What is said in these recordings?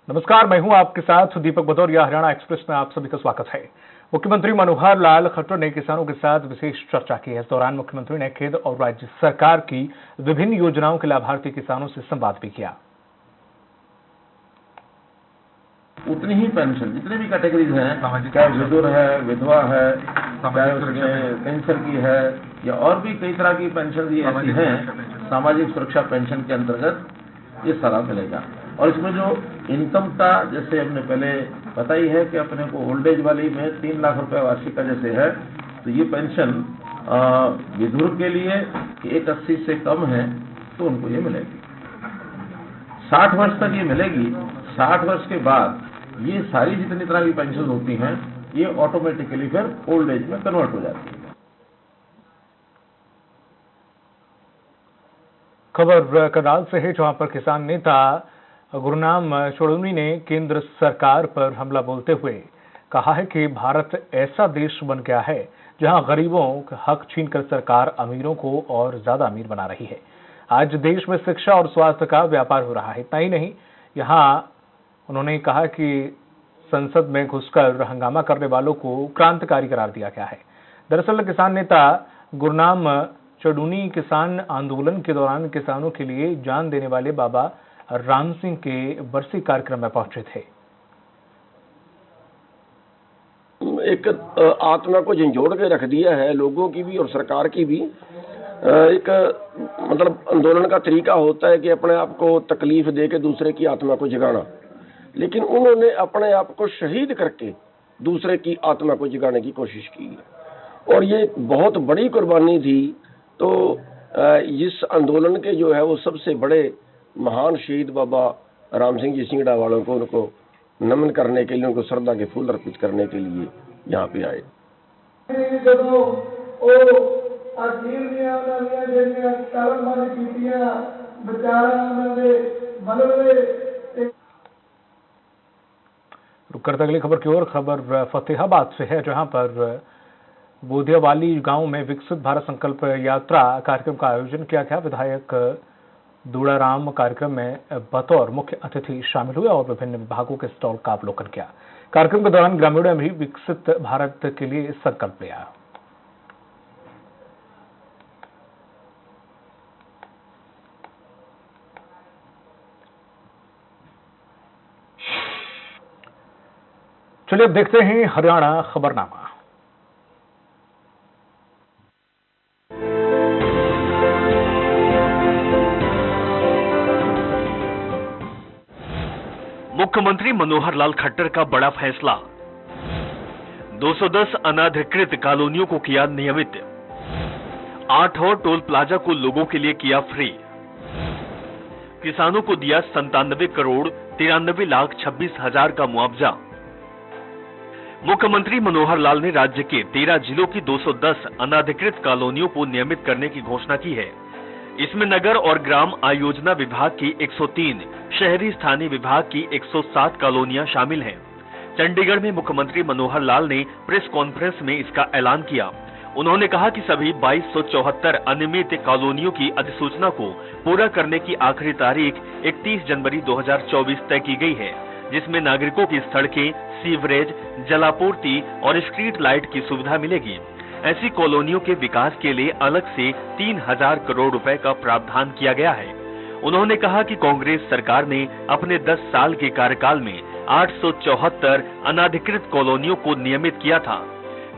नमस्कार, मैं हूं आपके साथ दीपक भदौरिया। हरियाणा एक्सप्रेस में आप सभी का स्वागत है। मुख्यमंत्री मनोहर लाल खट्टर ने किसानों के साथ विशेष चर्चा की है। इस दौरान मुख्यमंत्री ने केंद्र और राज्य सरकार की विभिन्न योजनाओं के लाभार्थी किसानों से संवाद भी किया। उतनी ही पेंशन जितने भी कैटेगरीज हैं, चाहे विधुर है, विधवा है, चाहे उसमें कैंसर की है या और भी कई तरह की पेंशन ऐसी हैं, सामाजिक सुरक्षा पेंशन के अंतर्गत ये सारा मिलेगा। और इसमें जो इनकम का, जैसे हमने पहले पता ही है कि अपने को ओल्ड एज वाली में 3 लाख रुपए वार्षिक का जैसे है, तो ये पेंशन विधुर के लिए 180 से कम है तो उनको ये मिलेगी। 60 वर्ष तक ये मिलेगी। 60 वर्ष के बाद ये सारी जितनी तरह की पेंशन होती हैं ये ऑटोमेटिकली फिर ओल्ड एज में कन्वर्ट हो जाती है। खबर करनाल से है, जहां पर किसान नेता गुरनाम चौधरी ने केंद्र सरकार पर हमला बोलते हुए कहा है कि भारत ऐसा देश बन गया है जहां गरीबों का हक छीनकर सरकार अमीरों को और ज्यादा अमीर बना रही है। आज देश में शिक्षा और स्वास्थ्य का व्यापार हो रहा है। इतना ही नहीं, यहां उन्होंने कहा कि संसद में घुसकर हंगामा करने वालों को क्रांतिकारी करार दिया गया है। दरअसल किसान नेता गुरनाम चौधरी किसान आंदोलन के दौरान किसानों के लिए जान देने वाले बाबा राम सिंह के बरसी कार्यक्रम में पहुंचे थे। एक आत्मा को झंझोड़ के रख दिया है, लोगों की भी और सरकार की भी। एक मतलब आंदोलन का तरीका होता है कि अपने आप को तकलीफ दे के दूसरे की आत्मा को जगाना, लेकिन उन्होंने अपने आप को शहीद करके दूसरे की आत्मा को जगाने की कोशिश की है और ये बहुत बड़ी कुर्बानी थी। तो इस आंदोलन के जो है वो सबसे बड़े महान शहीद बाबा राम सिंह जी सिंगड़ा वालों को उनको नमन करने के लिए, उनको श्रद्धा के फूल अर्पित करने के लिए यहाँ पे आए। रुक करते अगली खबर की ओर। खबर फतेहाबाद से है, जहां पर बोधियावाली गांव में विकसित भारत संकल्प यात्रा कार्यक्रम का आयोजन किया गया। विधायक दूड़ाराम कार्यक्रम में बतौर मुख्य अतिथि शामिल हुए और विभिन्न विभागों के स्टॉल का अवलोकन किया। कार्यक्रम के दौरान ग्रामीणों ने भी विकसित भारत के लिए संकल्प लिया। चलिए अब देखते हैं हरियाणा खबरनामा। मुख्यमंत्री मनोहर लाल खट्टर का बड़ा फैसला। 210 अनाधिकृत कॉलोनियों को किया नियमित। 8 और टोल प्लाजा को लोगों के लिए किया फ्री। किसानों को दिया 97 करोड़ 93 लाख 26 हजार का मुआवजा। मुख्यमंत्री मनोहर लाल ने राज्य के 13 जिलों की 210 अनाधिकृत कॉलोनियों को नियमित करने की घोषणा की है। इसमें नगर और ग्राम आयोजना विभाग की 103, शहरी स्थानीय विभाग की 107 कॉलोनियां शामिल हैं। चंडीगढ़ में मुख्यमंत्री मनोहर लाल ने प्रेस कॉन्फ्रेंस में इसका ऐलान किया। उन्होंने कहा कि सभी 2274 अनियमित कॉलोनियों की अधिसूचना को पूरा करने की आखिरी तारीख 31 जनवरी 2024 तय की गई है, जिसमें नागरिकों की सड़कें, सीवरेज, जलापूर्ति और स्ट्रीट लाइट की सुविधा मिलेगी। ऐसी कॉलोनियों के विकास के लिए अलग से 3000 करोड़ रुपए का प्रावधान किया गया है। उन्होंने कहा कि कांग्रेस सरकार ने अपने 10 साल के कार्यकाल में 874 अनाधिकृत कॉलोनियों को नियमित किया था,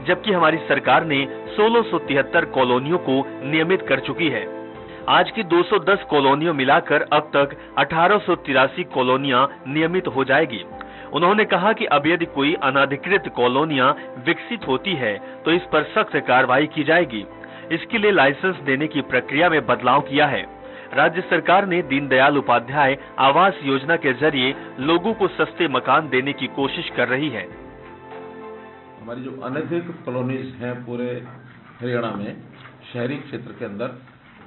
जबकि हमारी सरकार ने 1673 कॉलोनियों को नियमित कर चुकी है। आज की 210 कॉलोनियां मिलाकर अब तक 1883 कॉलोनियां नियमित हो जाएगी। उन्होंने कहा कि अब यदि कोई अनाधिकृत कॉलोनियां विकसित होती है तो इस पर सख्त कार्रवाई की जाएगी। इसके लिए लाइसेंस देने की प्रक्रिया में बदलाव किया है। राज्य सरकार ने दीनदयाल उपाध्याय आवास योजना के जरिए लोगों को सस्ते मकान देने की कोशिश कर रही है। हमारी जो अनधिकृत कॉलोनीज हैं पूरे हरियाणा में, शहरी क्षेत्र के अंदर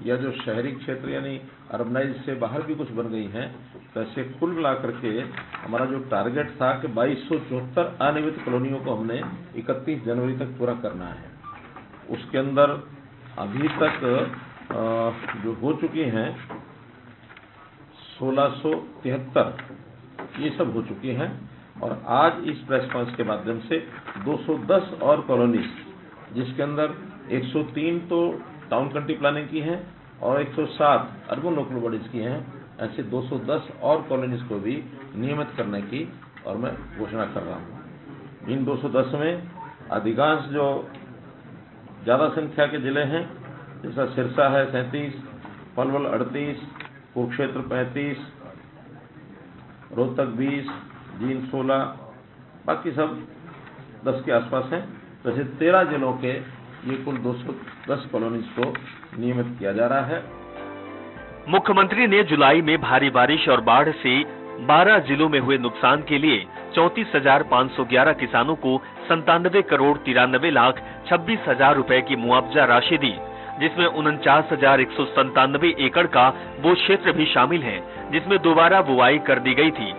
या जो शहरी क्षेत्र यानी अर्बनाइज से बाहर भी कुछ बन गई हैं, तो ऐसे कुल मिलाकर के हमारा जो टारगेट था कि 2274 अनियमित कॉलोनियों को हमने 31 जनवरी तक पूरा करना है। उसके अंदर अभी तक जो हो चुकी हैं 1673 ये सब हो चुकी हैं। और आज इस प्रेस कॉन्फ्रेंस के माध्यम से 210 और कॉलोनीज, जिसके अंदर 103 तो टाउन कंट्री प्लानिंग की हैं और 107 अर्बन लोकल बॉडीज की हैं, ऐसे 210 और कॉलोनीज को भी नियमित करने की और मैं घोषणा कर रहा हूँ। इन 210 में अधिकांश जो ज़्यादा संख्या के जिले हैं, जैसा सिरसा है 37, पलवल 38, कुरुक्षेत्र 35, रोहतक 20, जींद 16, बाकी सब 10 के आसपास हैं। तो ऐसे 13 जिलों के ये कुल 210 कॉलोनीज को नियमित किया जा रहा है। मुख्यमंत्री ने जुलाई में भारी बारिश और बाढ़ से 12 जिलों में हुए नुकसान के लिए 34,511 किसानों को 97 करोड़ 93 लाख 26 हजार रुपए की मुआवजा राशि दी, जिसमें 49,197 एकड़ का वो क्षेत्र भी शामिल है जिसमें दोबारा बुआई कर दी गई थी।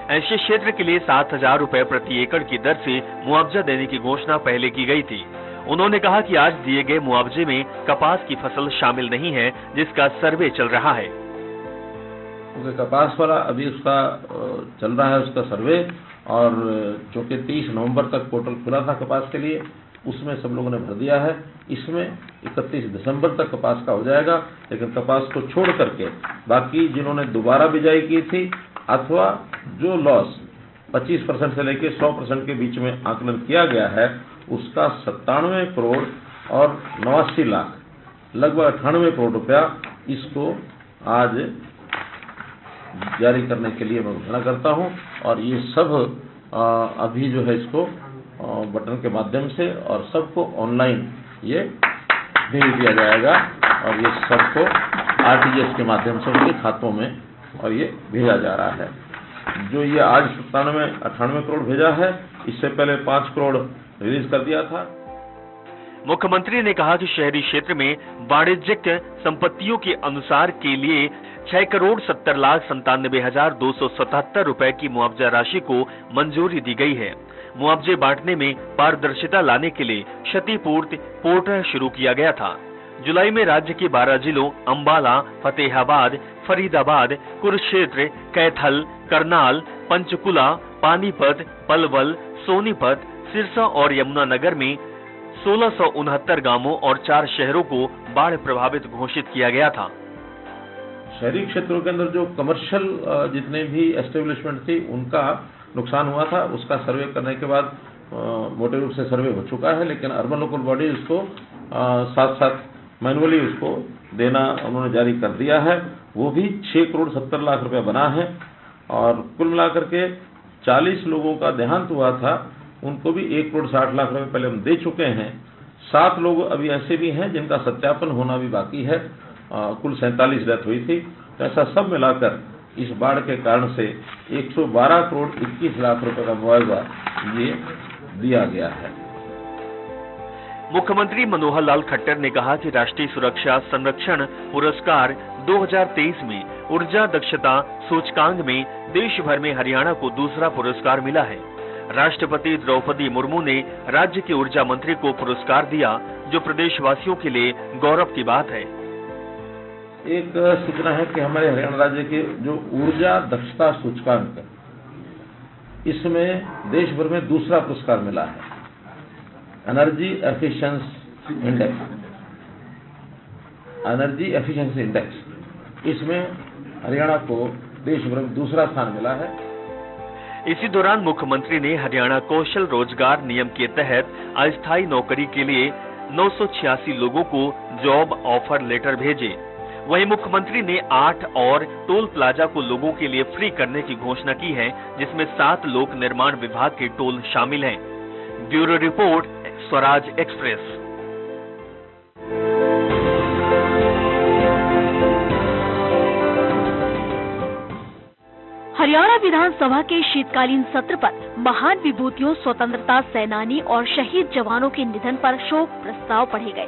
ऐसे क्षेत्र के लिए 7,000 रुपए प्रति एकड़ की दर से मुआवजा देने की घोषणा पहले की गई थी। उन्होंने कहा कि आज दिए गए मुआवजे में कपास की फसल शामिल नहीं है, जिसका सर्वे चल रहा है। क्योंकि कपास वाला अभी उसका चल रहा है उसका सर्वे, और चूंकि 30 नवंबर तक पोर्टल खुला था कपास के लिए, उसमें सब लोगों ने भर दिया है। इसमें 31 दिसंबर तक कपास का हो जाएगा, लेकिन कपास को छोड़ करके बाकी जिन्होंने दोबारा बिजाई की थी अथवा जो लॉस 25% से लेकर 100% के बीच में आकलन किया गया है, उसका 97 करोड़ और 89 लाख लगभग 98 करोड़ रुपया इसको आज जारी करने के लिए मैं घोषणा करता हूं। और ये सब अभी जो है इसको बटन के माध्यम से और सबको ऑनलाइन ये भेज दिया जाएगा और ये सबको आरटीजीएस के माध्यम से उनके खातों में और ये भेजा जा रहा है। जो ये आज 97-98 करोड़ भेजा है, इससे पहले 5 करोड़ रिलीज कर दिया था। मुख्यमंत्री ने कहा कि शहरी क्षेत्र में वाणिज्यिक संपत्तियों के अनुसार के लिए 6 करोड़ 70 लाख 97,277 रुपए की मुआवजा राशि को मंजूरी दी गई है। मुआवजे बांटने में पारदर्शिता लाने के लिए क्षतिपूर्ति पोर्टल शुरू किया गया था। जुलाई में राज्य के 12 जिलों अंबाला, फतेहाबाद, फरीदाबाद, कुरुक्षेत्र, कैथल, करनाल, पंचकुला, पानीपत, पलवल, सोनीपत, सिरसा और यमुनानगर में 1669 गांवों और 4 शहरों को बाढ़ प्रभावित घोषित किया गया था। शहरी क्षेत्रों के अंदर जो कमर्शियल जितने भी एस्टेब्लिशमेंट थी उनका नुकसान हुआ था, उसका सर्वे करने के बाद मोटे रूप से सर्वे हो चुका है, लेकिन अर्बन लोकल बॉडी उसको साथ साथ मैनुअली उसको देना उन्होंने जारी कर दिया है। वो भी 6 करोड़ 70 लाख रुपए बना है और कुल मिलाकर के 40 लोगों का देहांत हुआ था, उनको भी 1 करोड़ 60 लाख रुपए पहले हम दे चुके हैं। 7 लोग अभी ऐसे भी हैं जिनका सत्यापन होना भी बाकी है। कुल 47 डेथ हुई थी। तो ऐसा सब मिलाकर इस बाढ़ के कारण से 112 करोड़ 21 लाख रुपए का मुआवजा ये दिया गया है। मुख्यमंत्री मनोहर लाल खट्टर ने कहा कि राष्ट्रीय सुरक्षा संरक्षण पुरस्कार 2023 में ऊर्जा दक्षता सूचकांक में देश भर में हरियाणा को दूसरा पुरस्कार मिला है। राष्ट्रपति द्रौपदी मुर्मू ने राज्य के ऊर्जा मंत्री को पुरस्कार दिया, जो प्रदेशवासियों के लिए गौरव की बात है। एक सूचना है कि हमारे हरियाणा राज्य के जो ऊर्जा दक्षता सूचकांक, इसमें देश भर में दूसरा पुरस्कार मिला है। एनर्जी एफिशिएंसी इंडेक्स, इसमें हरियाणा को देश भर में दूसरा स्थान मिला है। इसी दौरान मुख्यमंत्री ने हरियाणा कौशल रोजगार नियम के तहत अस्थायी नौकरी के लिए 986 लोगों को जॉब ऑफर लेटर भेजे। वहीं मुख्यमंत्री ने 8 और टोल प्लाजा को लोगों के लिए फ्री करने की घोषणा की है, जिसमें 7 लोक निर्माण विभाग के टोल शामिल हैं। Bureau report, Swaraj express. Haryana विधानसभा के शीतकालीन सत्र पर महान विभूतियों, स्वतंत्रता सेनानी और शहीद जवानों के निधन पर शोक प्रस्ताव पढ़े गए।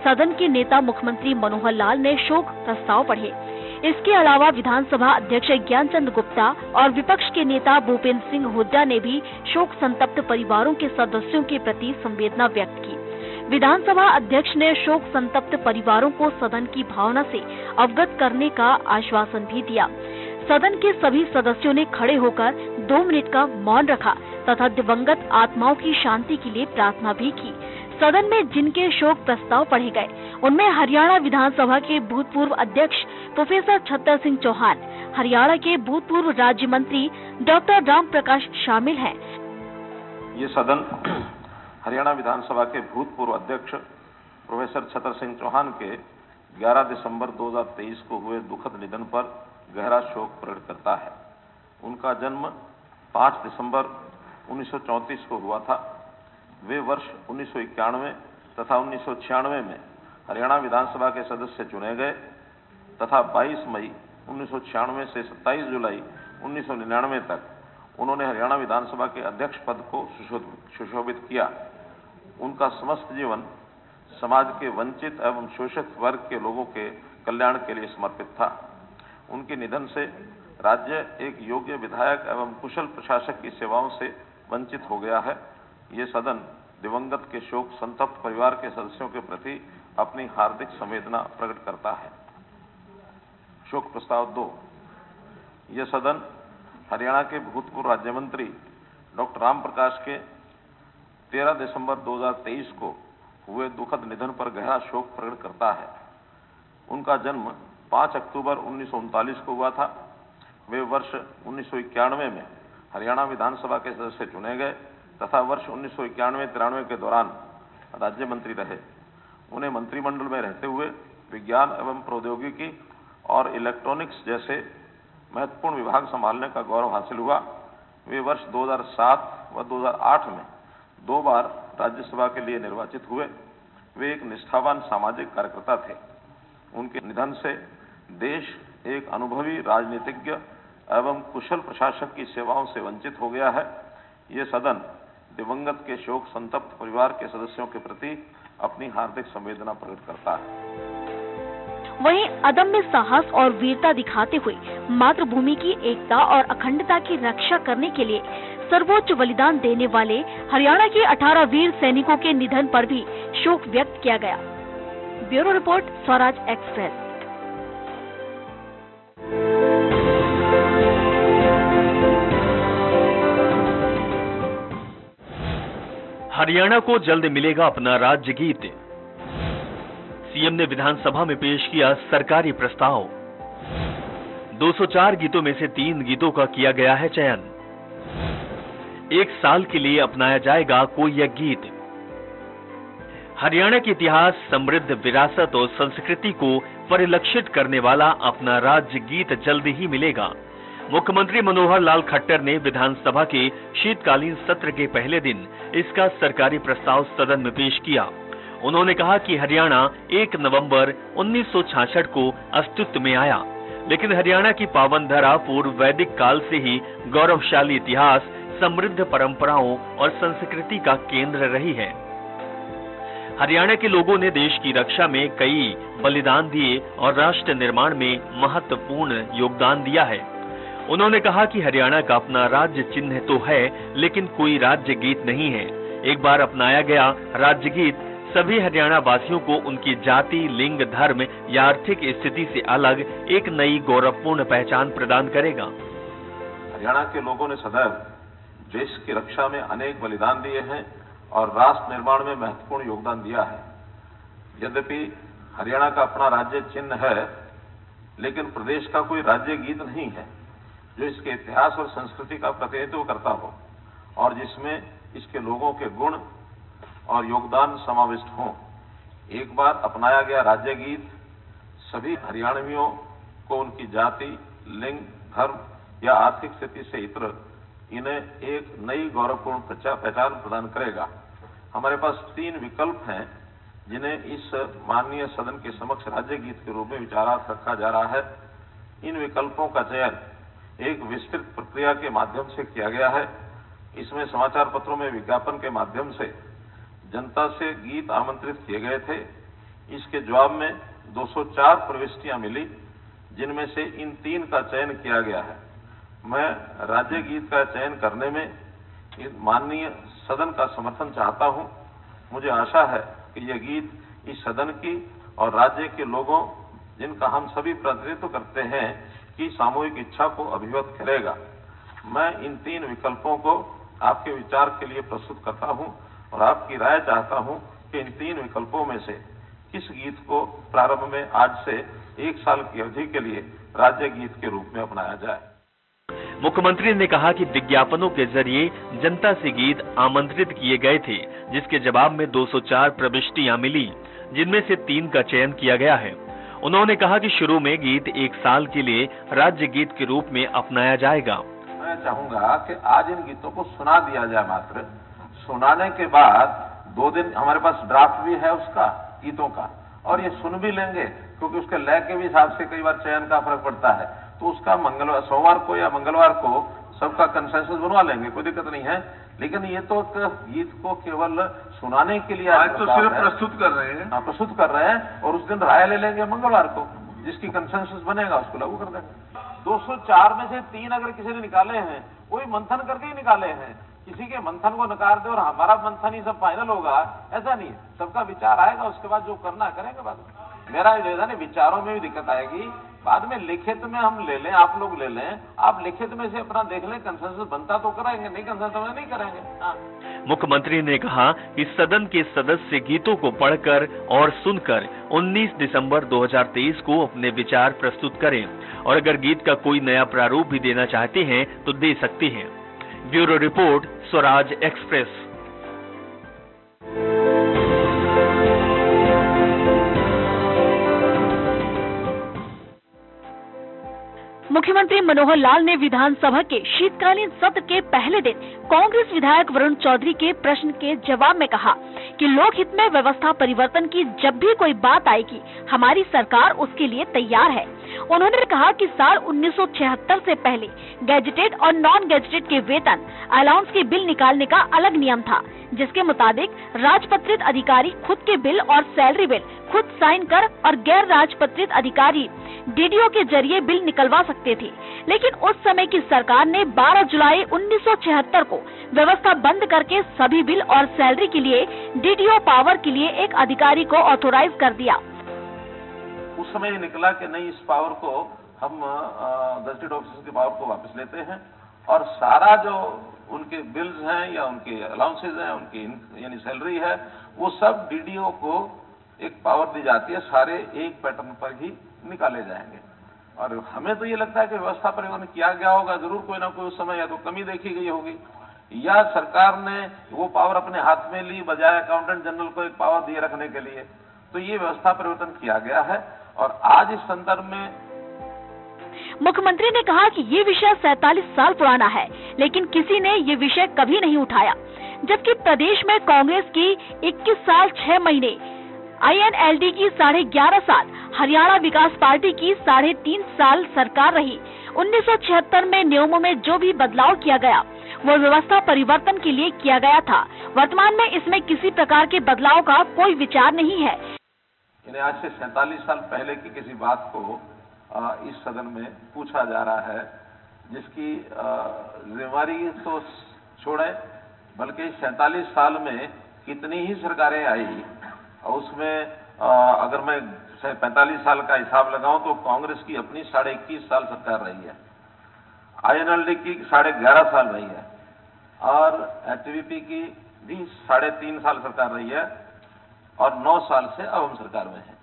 सदन के नेता मुख्यमंत्री मनोहर लाल ने शोक प्रस्ताव पढ़े। इसके अलावा विधानसभा अध्यक्ष ज्ञानचंद गुप्ता और विपक्ष के नेता भूपेंद्र सिंह हुड्डा ने भी शोक संतप्त परिवारों के सदस्यों के प्रति संवेदना व्यक्त की। विधानसभा अध्यक्ष ने शोक संतप्त परिवारों को सदन की भावना से अवगत करने का आश्वासन भी दिया। सदन के सभी सदस्यों ने खड़े होकर 2 मिनट का मौन रखा तथा दिवंगत आत्माओं की शांति के लिए प्रार्थना भी की। सदन में जिनके शोक प्रस्ताव पढ़े गए उनमें हरियाणा विधानसभा के भूतपूर्व अध्यक्ष प्रोफेसर छतर सिंह चौहान, हरियाणा के भूतपूर्व राज्य मंत्री डॉक्टर राम प्रकाश शामिल हैं। ये सदन हरियाणा विधानसभा के भूतपूर्व अध्यक्ष प्रोफेसर छतर सिंह चौहान के 11 दिसंबर 2023 को हुए दुखद निधन पर गहरा शोक प्रकट करता है। उनका जन्म 5 दिसंबर 1934 को हुआ था। वे वर्ष 1991 तथा 1996 में हरियाणा विधानसभा के सदस्य चुने गए तथा 22 मई 1996 से 27 जुलाई 1999 तक उन्होंने हरियाणा विधानसभा के अध्यक्ष पद को सुशोभित किया। उनका समस्त जीवन समाज के वंचित एवं शोषित वर्ग के लोगों के कल्याण के लिए समर्पित था। उनके निधन से राज्य एक योग्य विधायक एवं कुशल प्रशासक की सेवाओं से वंचित हो गया है। ये सदन दिवंगत के शोक संतप्त परिवार के सदस्यों के प्रति अपनी हार्दिक संवेदना प्रकट करता है। शोक प्रस्ताव 2। यह सदन हरियाणा के भूतपूर्व राज्य मंत्री डॉक्टर राम प्रकाश के 13 दिसंबर 2023 को हुए दुखद निधन पर गहरा शोक प्रकट करता है। उनका जन्म 5 अक्टूबर 1939 को हुआ था। वे वर्ष 1991 में हरियाणा विधानसभा के सदस्य चुने गए तथा वर्ष 1991-93 के दौरान राज्य मंत्री रहे। उन्हें मंत्रिमंडल में रहते हुए विज्ञान एवं प्रौद्योगिकी और इलेक्ट्रॉनिक्स जैसे महत्वपूर्ण विभाग संभालने का गौरव हासिल हुआ। वे वर्ष 2007 व 2008 में 2 बार राज्यसभा के लिए निर्वाचित हुए। वे एक निष्ठावान सामाजिक कार्यकर्ता थे। उनके निधन से देश एक अनुभवी राजनीतिज्ञ एवं कुशल प्रशासक की सेवाओं से वंचित हो गया है। ये सदन दिवंगत के शोक संतप्त परिवार के सदस्यों के प्रति अपनी हार्दिक संवेदना प्रकट करता है। वहीं अदम्य साहस और वीरता दिखाते हुए मातृभूमि की एकता और अखंडता की रक्षा करने के लिए सर्वोच्च बलिदान देने वाले हरियाणा के 18 वीर सैनिकों के निधन पर भी शोक व्यक्त किया गया। Bureau report, Swaraj express. Haryana को जल्द मिलेगा अपना राज्य गीत। सीएम ने विधानसभा में पेश किया सरकारी प्रस्ताव। 204 गीतों में से 3 गीतों का किया गया है चयन। 1 साल के लिए अपनाया जाएगा कोई यह गीत। हरियाणा के इतिहास, समृद्ध विरासत और संस्कृति को परिलक्षित करने वाला अपना राज्य गीत जल्द ही मिलेगा। मुख्यमंत्री मनोहर लाल खट्टर ने विधानसभा के शीतकालीन सत्र के पहले दिन इसका सरकारी प्रस्ताव सदन में पेश किया। उन्होंने कहा कि हरियाणा 1 नवंबर 1966 को अस्तित्व में आया, लेकिन हरियाणा की पावन धरा पूर्व वैदिक काल से ही गौरवशाली इतिहास, समृद्ध परंपराओं और संस्कृति का केंद्र रही है। हरियाणा के लोगों ने देश की रक्षा में कई बलिदान दिए और राष्ट्र निर्माण में महत्वपूर्ण योगदान दिया है। उन्होंने कहा कि हरियाणा का अपना राज्य चिन्ह तो है, लेकिन कोई राज्य गीत नहीं है। एक बार अपनाया गया राज्य गीत सभी हरियाणा वासियों को उनकी जाति, लिंग, धर्म या आर्थिक स्थिति से अलग एक नई गौरवपूर्ण पहचान प्रदान करेगा। हरियाणा के लोगों ने सदैव देश की रक्षा में अनेक बलिदान दिए हैं और राष्ट्र निर्माण में महत्वपूर्ण योगदान दिया है। यद्यपि हरियाणा का अपना राज्य चिन्ह है, लेकिन प्रदेश का कोई राज्य गीत नहीं है जो इसके इतिहास और संस्कृति का प्रतिनिधित्व करता हो और जिसमें इसके लोगों के गुण और योगदान समाविष्ट हों। एक बार अपनाया गया राज्य गीत सभी हरियाणवियों को उनकी जाति, लिंग, धर्म या आर्थिक स्थिति से इतर इन्हें एक नई गौरवपूर्ण पहचान प्रदान करेगा। हमारे पास 3 विकल्प हैं जिन्हें इस माननीय सदन के समक्ष राज्य गीत के रूप में विचारार्थ रखा जा रहा है। इन विकल्पों का चयन एक विस्तृत प्रक्रिया के माध्यम से किया गया है। इसमें समाचार पत्रों में विज्ञापन के माध्यम से जनता से गीत आमंत्रित किए गए थे। इसके जवाब में 204 प्रविष्टियां मिली, जिनमें से इन 3 का चयन किया गया है। मैं राज्य गीत का चयन करने में माननीय सदन का समर्थन चाहता हूं। मुझे आशा है कि यह गीत इस सदन की और राज्य के लोगों जिनका हम सभी प्रतिनिधित्व करते हैं की सामूहिक इच्छा को अभिव्यक्त करेगा। मैं इन 3 विकल्पों को आपके विचार के लिए प्रस्तुत करता हूं और आपकी राय चाहता हूं कि इन 3 विकल्पों में से किस गीत को प्रारंभ में आज से 1 साल की अवधि के लिए राज्य गीत के रूप में अपनाया जाए। मुख्यमंत्री ने कहा कि विज्ञापनों के जरिए जनता से गीत आमंत्रित किए गए थे, जिसके जवाब में 204 प्रविष्टियां मिली, जिनमें से 3 का चयन किया गया है। उन्होंने कहा कि शुरू में गीत 1 साल के लिए राज्य गीत के रूप में अपनाया जाएगा। मैं चाहूंगा कि आज इन गीतों को सुना दिया जाए, मात्र सुनाने के बाद 2 दिन हमारे पास ड्राफ्ट भी है उसका गीतों का, और ये सुन भी लेंगे, क्योंकि उसके लय के भी हिसाब से कई बार चयन का फर्क पड़ता है। तो उसका सोमवार को या मंगलवार को सबका कंसेंसस बनवा लेंगे, कोई दिक्कत नहीं है। लेकिन ये तो गीत को केवल सुनाने के लिए आज तो सिर्फ प्रस्तुत कर रहे हैं। प्रस्तुत कर रहे हैं, और उस दिन राय ले लेंगे मंगलवार को, जिसकी कंसेंसस बनेगा उसको लागू कर देंगे। 204 में से 3 अगर किसी ने निकाले हैं, कोई मंथन करके ही निकाले हैं, किसी के मंथन को नकार दे और हमारा मंथन ही सब फाइनल होगा, ऐसा नहीं है। सबका विचार आएगा, उसके बाद जो करना करेंगे। बाद में मेरा निवेदन है, विचारों में भी दिक्कत आएगी, बाद में लिखित में हम ले लें, आप लोग ले लें, आप लिखित में से अपना देख लें, कंसेंसस बनता तो करेंगे, नहीं कंसेंसस नहीं करेंगे। हाँ। मुख्यमंत्री ने कहा कि सदन के सदस्य गीतों को पढ़कर और सुनकर 19 दिसंबर 2023 को अपने विचार प्रस्तुत करें, और अगर गीत का कोई नया प्रारूप भी देना चाहते हैं तो दे सकते हैं। Bureau report, Swaraj express. मुख्यमंत्री मनोहर लाल ने विधानसभा के शीतकालीन सत्र के पहले दिन कांग्रेस विधायक वरुण चौधरी के प्रश्न के जवाब में कहा कि लोकहित में व्यवस्था परिवर्तन की जब भी कोई बात आएगी, हमारी सरकार उसके लिए तैयार है। उन्होंने कहा कि साल 1976 से पहले गैजेटेड और नॉन गैजेटेड के वेतन अलाउंस के बिल निकालने का अलग नियम था, जिसके मुताबिक राजपत्रित अधिकारी खुद के बिल और सैलरी बिल खुद साइन कर और गैर राजपत्रित अधिकारी डीडीओ के जरिए बिल निकलवा सकते थे। लेकिन उस समय की सरकार ने 12 जुलाई 1976 को व्यवस्था बंद करके सभी बिल और सैलरी के लिए डीडीओ पावर के लिए एक अधिकारी को ऑथोराइज कर दिया। उस समय निकला कि नहीं, इस पावर को हम गजेटेड ऑफिसर्स के पावर को वापस लेते हैं, और सारा जो उनके बिल्स हैं या उनके अलाउंसेज हैं, उनकी यानी सैलरी है, वो सब डीडीओ को एक पावर दी जाती है, सारे एक पैटर्न पर ही निकाले जाएंगे। और हमें तो ये लगता है कि व्यवस्था परिवर्तन किया गया होगा, जरूर कोई ना कोई उस समय या तो कमी देखी गई होगी, या सरकार ने वो पावर अपने हाथ में ली बजाय अकाउंटेंट जनरल को एक पावर दिए रखने के लिए। तो ये व्यवस्था परिवर्तन किया गया है, और आज इस संदर्भ में मुख्यमंत्री ने कहा कि ये विषय 47 साल पुराना है, लेकिन किसी ने ये विषय कभी नहीं उठाया, जबकि प्रदेश में कांग्रेस की 21 साल 6 महीने, INLD की 11.5 साल, हरियाणा विकास पार्टी की 3.5 साल सरकार रही। 1976 में नियमों में जो भी बदलाव किया गया वो व्यवस्था परिवर्तन के लिए किया गया था। वर्तमान में इसमें किसी प्रकार के बदलाव का कोई विचार नहीं है। आज से 47 साल पहले की किसी बात को इस सदन में पूछा जा रहा है, जिसकी जिम्मेवारी तो छोड़े, बल्कि 47 साल में कितनी ही सरकारें आई, और उसमें अगर मैं 45 साल का हिसाब लगाऊं तो कांग्रेस की अपनी 21.5 साल सरकार रही है, INLD की 11.5 साल रही है, और HVP की भी 3.5 साल सरकार रही है, और 9 साल से अब हम सरकार में हैं।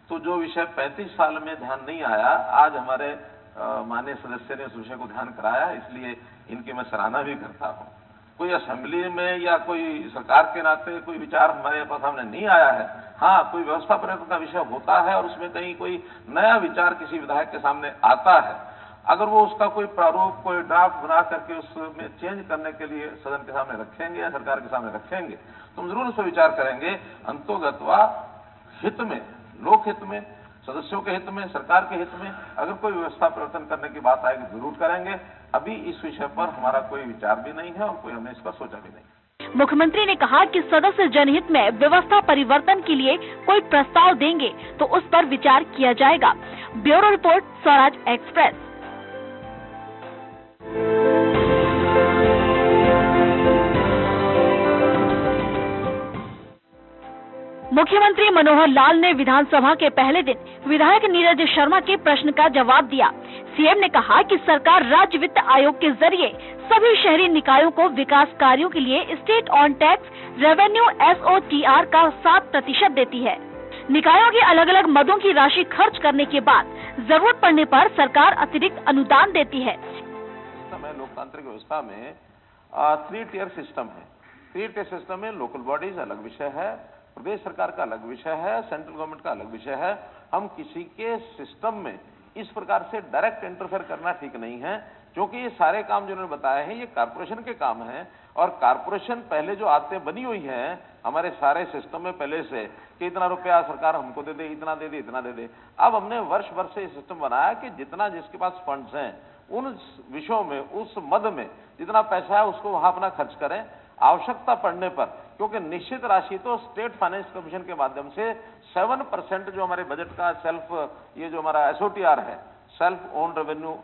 तो जो विषय 35 साल में ध्यान नहीं आया, आज हमारे माननीय सदस्य ने उस विषय को ध्यान कराया, इसलिए इनकी मैं सराहना भी करता हूँ। कोई असेंबली में या कोई सरकार के नाते कोई विचार हमारे पास सामने नहीं आया है। हाँ, कोई व्यवस्था परिवर्तन का विषय होता है और उसमें कहीं कोई नया विचार किसी विधायक के सामने आता है, अगर वो उसका कोई प्रारूप, कोई ड्राफ्ट बना करके उसमें चेंज करने के लिए सदन के सामने रखेंगे या सरकार के सामने रखेंगे, तो हम जरूर उस पर विचार करेंगे। अंतोगत्वा हित में, लोक हित में, सदस्यों के हित में, सरकार के हित में अगर कोई व्यवस्था परिवर्तन करने की बात आएगी जरूर करेंगे। अभी इस विषय पर हमारा कोई विचार भी नहीं है और कोई हमने इस पर सोचा भी नहीं। मुख्यमंत्री ने कहा कि सदस्य जनहित में व्यवस्था परिवर्तन के लिए कोई प्रस्ताव देंगे तो उस पर विचार किया जाएगा। Bureau report, Swaraj express. मुख्यमंत्री मनोहर लाल ने विधानसभा के पहले दिन विधायक नीरज शर्मा के प्रश्न का जवाब दिया। सीएम ने कहा कि सरकार राज्य वित्त आयोग के जरिए सभी शहरी निकायों को विकास कार्यों के लिए state on tax revenue SOTR का 7% देती है। निकायों के अलग अलग मदों की राशि खर्च करने के बाद जरूरत पड़ने पर सरकार अतिरिक्त अनुदान देती है। लोकतांत्रिक व्यवस्था में 3 टियर सिस्टम है। 3 टियर सिस्टम में लोकल बॉडीज अलग विषय है, प्रदेश सरकार का अलग विषय है, सेंट्रल गवर्नमेंट का अलग विषय है। हम किसी के सिस्टम में इस प्रकार से डायरेक्ट इंटरफेयर करना ठीक नहीं है, क्योंकि ये सारे काम जो उन्होंने बताए हैं ये कारपोरेशन के काम हैं। और कारपोरेशन पहले जो आदतें बनी हुई हैं हमारे सारे सिस्टम में पहले से कि इतना रुपया सरकार हमको दे दे, इतना दे दे, इतना दे दे। अब हमने वर्ष भर से सिस्टम बनाया कि जितना जिसके पास फंड्स हैं उन विषयों में, उस मद में जितना पैसा है उसको वहां अपना खर्च करें। आवश्यकता पड़ने पर, क्योंकि निश्चित राशि तो स्टेट फाइनेंस कमीशन के माध्यम से 7% जो हमारे बजट का ये जो हमारा SOTR है, सेल्फ ओन रेवेन्यू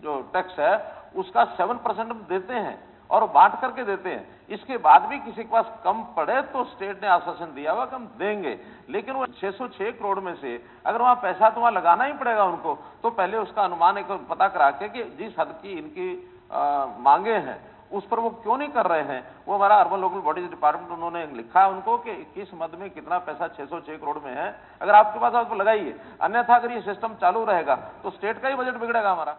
जो टैक्स है, उसका 7% हम देते हैं और बांट करके देते हैं। इसके बाद भी किसी के पास कम पड़े तो स्टेट ने आश्वासन दिया हुआ कि हम देंगे, लेकिन वो 606 करोड़ में से अगर वहां पैसा तो वहां लगाना ही पड़ेगा उनको, तो पहले उसका अनुमान एक पता करा के कि जिस हद की इनकी मांगे हैं उस पर वो क्यों नहीं कर रहे हैं। वो हमारा अर्बन लोकल बॉडीज डिपार्टमेंट उन्होंने लिखा है उनको कि किस मद में कितना पैसा 606 करोड़ में है, अगर आपके पास आप लगाइए, अन्यथा अगर ये सिस्टम चालू रहेगा तो स्टेट का ही बजट बिगड़ेगा हमारा।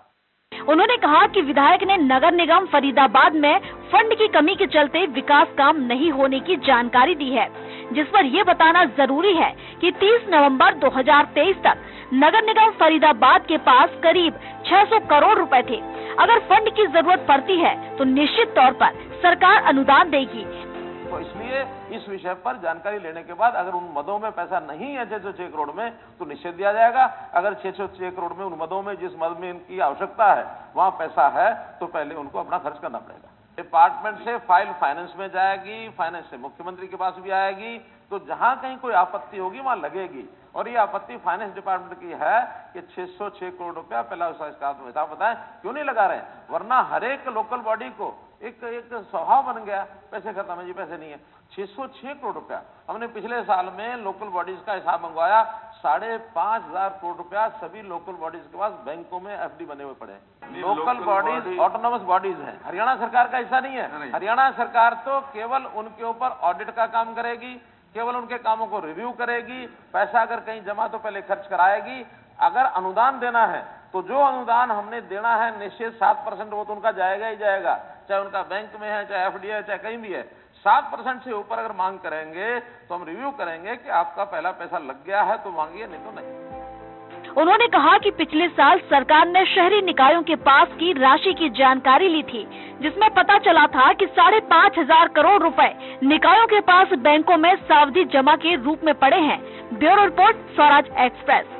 उन्होंने कहा कि विधायक ने नगर निगम फरीदाबाद में फंड की कमी के चलते विकास काम नहीं होने की जानकारी दी है, जिस पर ये बताना जरूरी है कि 30 नवंबर 2023 तक नगर निगम फरीदाबाद के पास करीब 600 करोड़ रुपए थे। अगर फंड की जरूरत पड़ती है तो निश्चित तौर पर सरकार अनुदान देगी। तो इसलिए इस विषय पर जानकारी लेने के बाद अगर उन मदों में पैसा नहीं है 606 करोड़ में तो निश्चित दिया जाएगा। अगर 606 करोड़ में उन मदों में जिस मद में इनकी आवश्यकता है वहां पैसा है तो पहले उनको अपना खर्च करना पड़ेगा। डिपार्टमेंट से फाइल फाइनेंस में जाएगी, फाइनेंस से मुख्यमंत्री के पास भी आएगी, तो जहां कहीं कोई आपत्ति होगी वहां लगेगी। और ये आपत्ति फाइनेंस डिपार्टमेंट की है कि 606 करोड़ रुपया पहला उसका हिसाब बताएं क्यों नहीं लगा रहे, वरना हर एक लोकल बॉडी को एक स्वभाव बन गया पैसे खत्म है जी, पैसे नहीं है। 606 करोड़ रुपया हमने पिछले साल में लोकल बॉडीज का हिसाब मंगवाया, 5,500 करोड़ रुपया सभी लोकल बॉडीज के पास बैंकों में FD बने हुए पड़े। लोकल बॉडीज ऑटोनोमस बॉडीज हैं, हरियाणा सरकार का ऐसा नहीं है। हरियाणा सरकार तो केवल उनके ऊपर ऑडिट का काम करेगी, केवल उनके कामों को रिव्यू करेगी, पैसा अगर कहीं जमा तो पहले खर्च कराएगी। अगर अनुदान देना है तो जो अनुदान हमने देना है निश्चित 7% वो तो उनका जाएगा ही जाएगा, चाहे उनका बैंक में है, चाहे FD है, चाहे कहीं भी है। 7% से ऊपर अगर मांग करेंगे तो हम रिव्यू करेंगे कि आपका पहला पैसा लग गया है तो मांगिए, नहीं तो नहीं। उन्होंने कहा कि पिछले साल सरकार ने शहरी निकायों के पास की राशि की जानकारी ली थी, जिसमें पता चला था कि 5,500 करोड़ रुपए निकायों के पास बैंकों में सावधि जमा के रूप में पड़े हैं। Bureau report, Swaraj express.